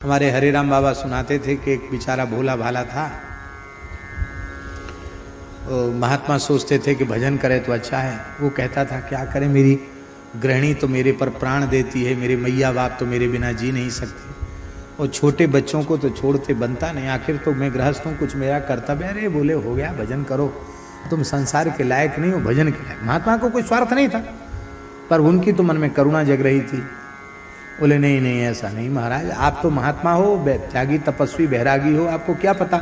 हमारे हरे राम बाबा सुनाते थे कि एक बेचारा भोला भाला था। महात्मा सोचते थे कि भजन करे तो अच्छा है। वो कहता था क्या करें, मेरी गृहिणी तो मेरे पर प्राण देती है, मेरे मैया बाप तो मेरे बिना जी नहीं सकते, और छोटे बच्चों को तो छोड़ते बनता नहीं, आखिर तो मैं गृहस्थ हूँ, कुछ मेरा कर्तव्य है। अरे बोले हो गया, भजन करो, तुम संसार के लायक नहीं हो, भजन के लायक। महात्मा को कोई स्वार्थ नहीं था, पर उनकी तो मन में करुणा जग रही थी। बोले नहीं नहीं ऐसा नहीं महाराज, आप तो महात्मा हो, त्यागी तपस्वी बैरागी हो, आपको क्या पता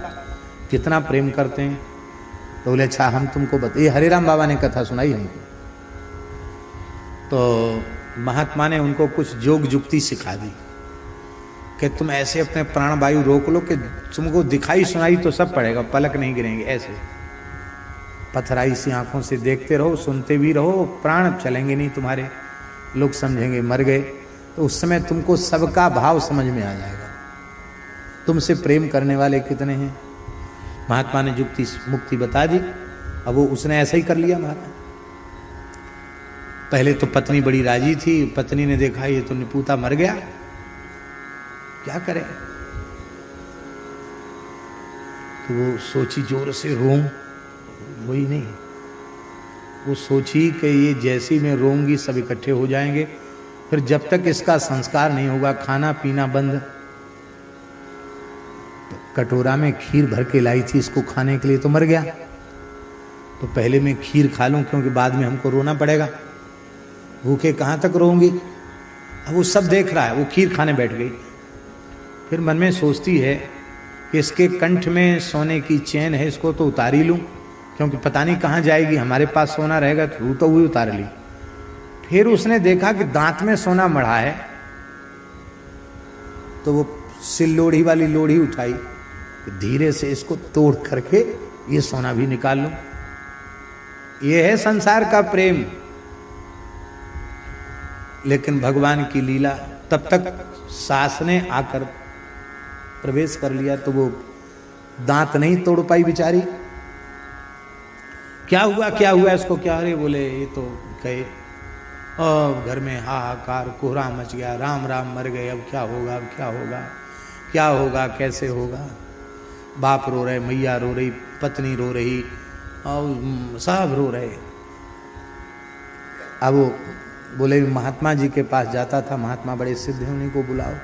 कितना प्रेम करते हैं। तो बोले अच्छा हम तुमको ये हरे राम बाबा ने कथा सुनाई हमको। तो महात्मा ने उनको कुछ योग जुक्ति सिखा दी कि तुम ऐसे अपने प्राण वायु रोक लो कि तुमको दिखाई सुनाई तो सब पड़ेगा, पलक नहीं गिरेंगे, ऐसे पथराई सी आंखों से देखते रहो, सुनते भी रहो, प्राण चलेंगे नहीं तुम्हारे, लोग समझेंगे मर गए। तो उस समय तुमको सबका भाव समझ में आ जाएगा, तुमसे प्रेम करने वाले कितने हैं। महात्मा ने जुक्ति मुक्ति बता दी। अब वो उसने ऐसा ही कर लिया महाराज। पहले तो पत्नी बड़ी राजी थी, पत्नी ने देखा ये तो निपूता मर गया, क्या करे। तो वो सोची जोर से रोऊं, वही नहीं, वो सोची कि ये जैसी मैं रोऊंगी सब इकट्ठे हो जाएंगे, फिर जब तक इसका संस्कार नहीं होगा खाना पीना बंद। तो कटोरा में खीर भर के लाई थी इसको खाने के लिए, तो मर गया, तो पहले मैं खीर खा लूं क्योंकि बाद में हमको रोना पड़ेगा, भूखे कहाँ तक रोऊंगी। अब वो सब देख रहा है, वो खीर खाने बैठ गई। फिर मन में सोचती है कि इसके कंठ में सोने की चैन है, इसको तो उतार ही लूं क्योंकि पता नहीं कहाँ जाएगी, हमारे पास सोना रहेगा तो वो उतार ली। फिर उसने देखा कि दांत में सोना मढ़ा है, तो वो सिल्लोड़ी वाली लोढ़ी उठाई, धीरे से इसको तोड़ करके ये सोना भी निकाल लूं। ये है संसार का प्रेम। लेकिन भगवान की लीला, तब तक सास ने आकर प्रवेश कर लिया, तो वो दांत नहीं तोड़ पाई बेचारी। क्या हुआ इसको, क्या। अरे बोले ये तो गए, और घर में हाहाकार कोहरा मच गया, राम राम मर गए, अब क्या होगा, अब क्या होगा, क्या होगा, कैसे होगा। बाप रो रहे, मैया रो रही, पत्नी रो रही, और सब रो रहे। अब वो बोले महात्मा जी के पास जाता था, महात्मा बड़े सिद्ध हैं, उन्हीं को बुलाओ,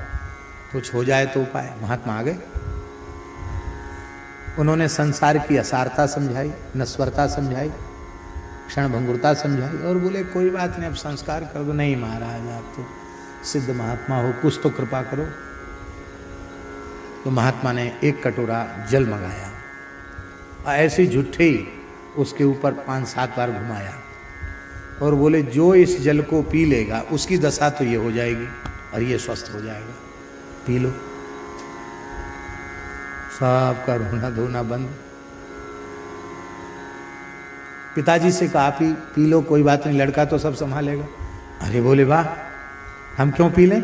कुछ हो जाए तो उपाय। महात्मा आ गए, उन्होंने संसार की असारता समझाई, नश्वरता समझाई, क्षण भंगुरता समझाई, और बोले कोई बात नहीं, अब संस्कार कर दो। नहीं महाराज आप तो सिद्ध महात्मा हो, कुछ तो कृपा करो। तो महात्मा ने एक कटोरा जल मंगाया, और ऐसे झूठे ही उसके ऊपर 5-7 बार घुमाया, और बोले जो इस जल को पी लेगा उसकी दशा तो ये हो जाएगी और ये स्वस्थ हो जाएगा, पी लो। सबका रोना धोना बंद। पिताजी से कहा पी लो, कोई बात नहीं, लड़का तो सब संभालेगा। अरे बोले वाह, हम क्यों पी लें,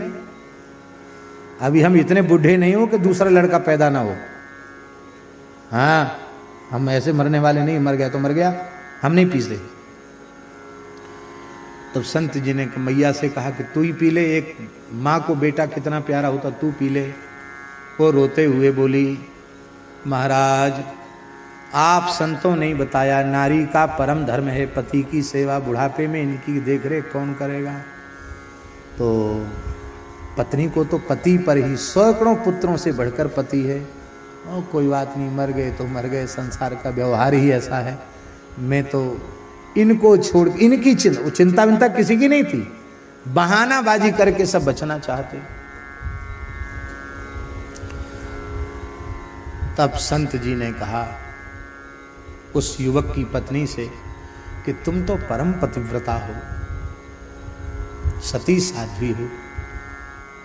अभी हम इतने बूढ़े नहीं हो कि दूसरा लड़का पैदा ना हो। हाँ हम ऐसे मरने वाले नहीं, मर गया तो मर गया, हम नहीं पीते। तब संत जी ने मैया से कहा कि तू ही पी ले, एक माँ को बेटा कितना प्यारा होता, तू पी ले। वो रोते हुए बोली महाराज आप संतों ने बताया नारी का परम धर्म है पति की सेवा, बुढ़ापे में इनकी देखरेख कौन करेगा। तो पत्नी को तो पति पर ही, सैकड़ों पुत्रों से बढ़कर पति है, और कोई बात नहीं, मर गए तो मर गए, संसार का व्यवहार ही ऐसा है। मैं तो इनको छोड़, इनकी चिंता विंता किसी की नहीं थी, बहानाबाजी करके सब बचना चाहते। तब संत जी ने कहा उस युवक की पत्नी से कि तुम तो परम पतिव्रता हो, सती साध्वी हो,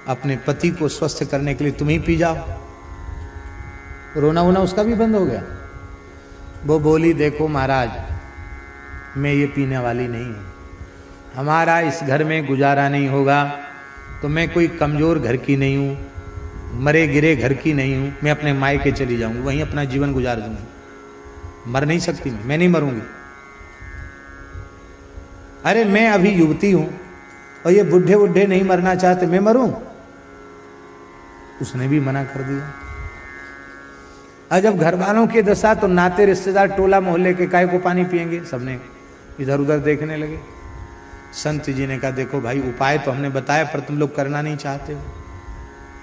अपने पति को स्वस्थ करने के लिए तुम ही पी जाओ। रोना वोना उसका भी बंद हो गया। वो बोली देखो महाराज मैं ये पीने वाली नहीं हूँ, हमारा इस घर में गुजारा नहीं होगा, तो मैं कोई कमजोर घर की नहीं हूँ, मरे गिरे घर की नहीं हूँ, मैं अपने मायके चली जाऊंगी, वहीं अपना जीवन गुजार दूंगी, मर नहीं सकती मैं नहीं मरूंगी। अरे मैं अभी युवती हूं और ये बुढ़े बुढ़े नहीं मरना चाहते, मैं मरूं। उसने भी मना कर दिया। और जब घर वालों की दशा तो नाते रिश्तेदार टोला मोहल्ले के काय को पानी पिएंगे, सबने इधर उधर देखने लगे। संत जी ने कहा देखो भाई उपाय तो हमने बताया पर तुम लोग करना नहीं चाहते हो।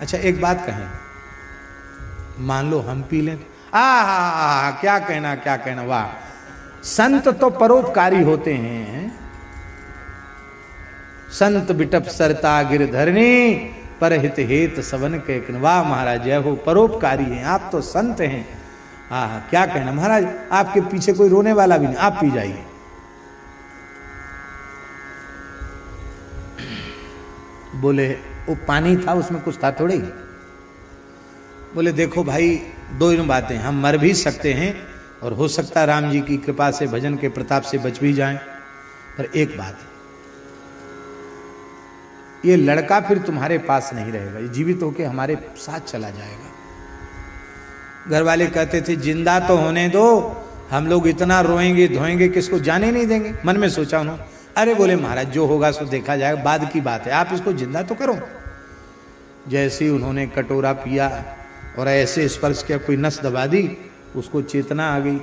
अच्छा एक बात कहें, मान लो हम पी लें, क्या कहना, वाह। संत तो परोपकारी होते हैं। संत बिटप सरता गिरधरनी पर हित हेत सवन के, वाह महाराज जय हो, परोपकारी हैं आप तो, संत हैं। क्या कहना महाराज, आपके पीछे कोई रोने वाला भी नहीं, आप पी जाइए। बोले वो पानी था उसमें कुछ था थोड़ी। बोले देखो भाई दो ही बातें, हम मर भी सकते हैं और हो सकता है राम जी की कृपा से भजन के प्रताप से बच भी जाएं, पर एक बात, ये लड़का फिर तुम्हारे पास नहीं रहेगा, ये जीवित होके हमारे साथ चला जाएगा। घर वाले कहते थे जिंदा तो होने दो, हम लोग इतना रोएंगे धोएंगे किसको जाने नहीं देंगे। मन में सोचा उन्होंने, अरे बोले महाराज जो होगा सो देखा जाएगा, बाद की बात है, आप इसको जिंदा तो करो। जैसे ही उन्होंने कटोरा पिया और ऐसे स्पर्श किया, कोई नस दबा दी, उसको चेतना आ गई।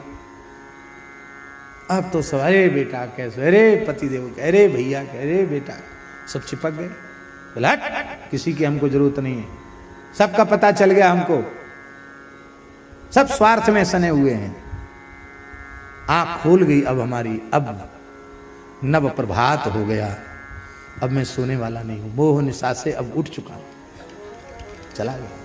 अब तो सब अरे बेटा कैसे, अरे पतिदेव, अरे भैया, अरे बेटा, सब चिपक गए। बोला किसी की हमको जरूरत नहीं है, सबका पता चल गया हमको, सब स्वार्थ में सने हुए हैं। आंख खोल गई अब हमारी, अब नव प्रभात हो गया, अब मैं सोने वाला नहीं हूं, मोह निशा से अब उठ चुका हूं, चला गया।